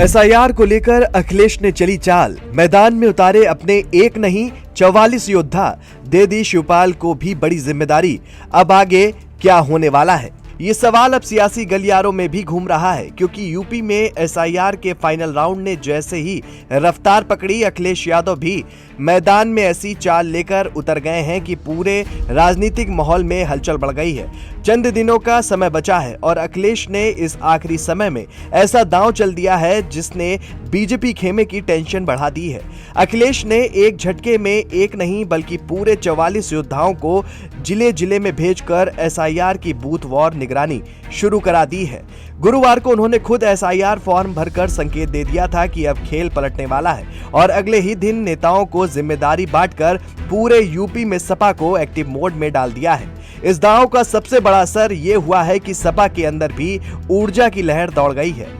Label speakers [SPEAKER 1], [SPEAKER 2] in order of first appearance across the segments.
[SPEAKER 1] SIR को लेकर अखिलेश ने चली चाल, मैदान में उतारे अपने एक नहीं 44 योद्धा, दे दी शिवपाल को भी बड़ी जिम्मेदारी। अब आगे क्या होने वाला है, ये सवाल अब सियासी गलियारों में भी घूम रहा है, क्योंकि यूपी में एसआईआर के फाइनल राउंड ने जैसे ही रफ्तार पकड़ी, अखिलेश यादव भी मैदान में ऐसी चाल लेकर उतर गए हैं कि पूरे राजनीतिक माहौल में हलचल बढ़ गई है। चंद दिनों का समय बचा है और अखिलेश ने इस आखिरी समय में ऐसा दांव चल दिया है जिसने बीजेपी खेमे की टेंशन बढ़ा दी है। अखिलेश ने एक झटके में एक नहीं बल्कि पूरे 44 योद्धाओं को जिले जिले में भेजकर एसआईआर की बूथ वॉर निगरानी शुरू करा दी है। गुरुवार को उन्होंने खुद एसआईआर फॉर्म भरकर संकेत दे दिया था कि अब खेल पलटने वाला है और अगले ही दिन नेताओं को जिम्मेदारी बांटकर पूरे यूपी में सपा को एक्टिव मोड में डाल दिया है। इस दांव का सबसे बड़ा असर ये हुआ है कि सपा के अंदर भी ऊर्जा की लहर दौड़ गई है।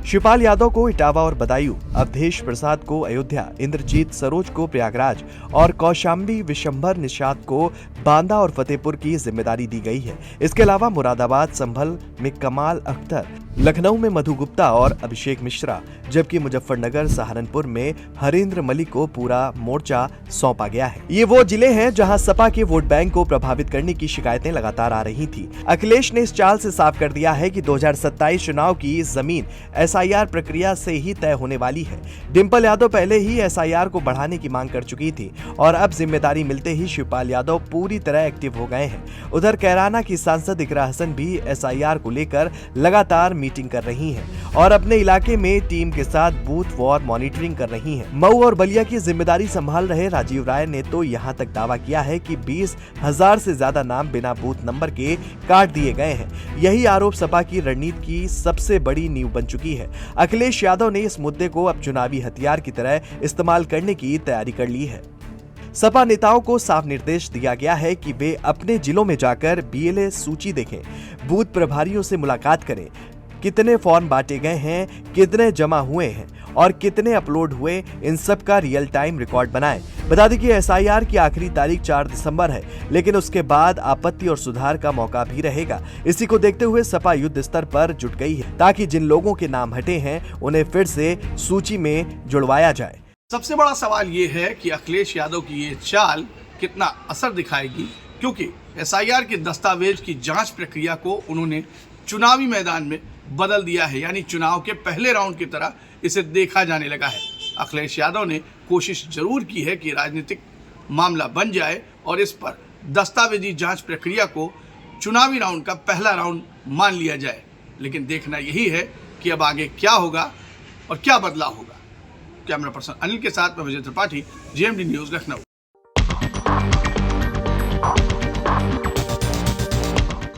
[SPEAKER 1] शिवपाल यादव को इटावा और बदायूं, अवधेश प्रसाद को अयोध्या, इंद्रजीत सरोज को प्रयागराज और कौशाम्बी विशंभर निषाद को बांदा और फतेहपुर की जिम्मेदारी दी गई है। इसके अलावा मुरादाबाद, संभल में कमाल अख्तर, लखनऊ में मधु गुप्ता और अभिषेक मिश्रा, जबकि मुजफ्फरनगर, सहारनपुर में हरेंद्र मलिक को पूरा मोर्चा सौंपा गया है। ये वो जिले हैं जहां सपा के वोट बैंक को प्रभावित करने की शिकायतें लगातार आ रही थी। अखिलेश ने इस चाल से साफ कर दिया है कि 2027 चुनाव की जमीन एसआईआर प्रक्रिया से ही तय होने वाली है। डिंपल यादव पहले ही एसआईआर को बढ़ाने की मांग कर चुकी थी और अब जिम्मेदारी मिलते ही शिवपाल यादव पूरी तरह एक्टिव हो गए हैं। उधर कैराना की सांसद इकरा हसन भी एसआईआर को लेकर लगातार मीटिंग कर रही हैं और अपने इलाके में टीम के साथ बूथ वॉर मॉनिटरिंग कर रही हैं। मऊ और बलिया की जिम्मेदारी संभाल रहे राजीव राय ने तो यहां तक दावा किया है कि 20,000 से ज्यादा नाम बिना बूथ नंबर के काट दिए गए हैं। यही आरोप सपा की रणनीति की सबसे बड़ी नींव बन चुकी है। अखिलेश यादव ने इस मुद्दे को अब चुनावी हथियार की तरह इस्तेमाल करने की तैयारी कर ली है। सपा नेताओं को साफ निर्देश दिया गया है कि वे अपने जिलों में जाकर बीएलए सूची देखें, बूथ प्रभारियों से मुलाकात करें, कितने फॉर्म बांटे गए हैं, कितने जमा हुए हैं और कितने अपलोड हुए, इन सब का रियल टाइम रिकॉर्ड बनाएं। बता दें कि एसआईआर की आखिरी तारीख 4 दिसंबर है, लेकिन उसके बाद आपत्ति और सुधार का मौका भी रहेगा। इसी को देखते हुए सपा युद्ध स्तर पर जुट गई है ताकि जिन लोगों के नाम हटे हैं उन्हें फिर से सूची में जुड़वाया जाए।
[SPEAKER 2] सबसे बड़ा सवाल ये है कि अखिलेश यादव की ये चाल कितना असर दिखाएगी, क्योंकि एसआईआर के दस्तावेज की जांच प्रक्रिया को उन्होंने चुनावी मैदान में बदल दिया है, यानी चुनाव के पहले राउंड की तरह इसे देखा जाने लगा है। अखिलेश यादव ने कोशिश जरूर की है कि राजनीतिक मामला बन जाए और इस पर दस्तावेजी जांच प्रक्रिया को चुनावी राउंड का पहला राउंड मान लिया जाए, लेकिन देखना यही है कि अब आगे क्या होगा और क्या बदलाव होगा। कैमरा पर्सन अनिल के साथ मैं विजय त्रिपाठी, जेएमडी न्यूज़, लखनऊ।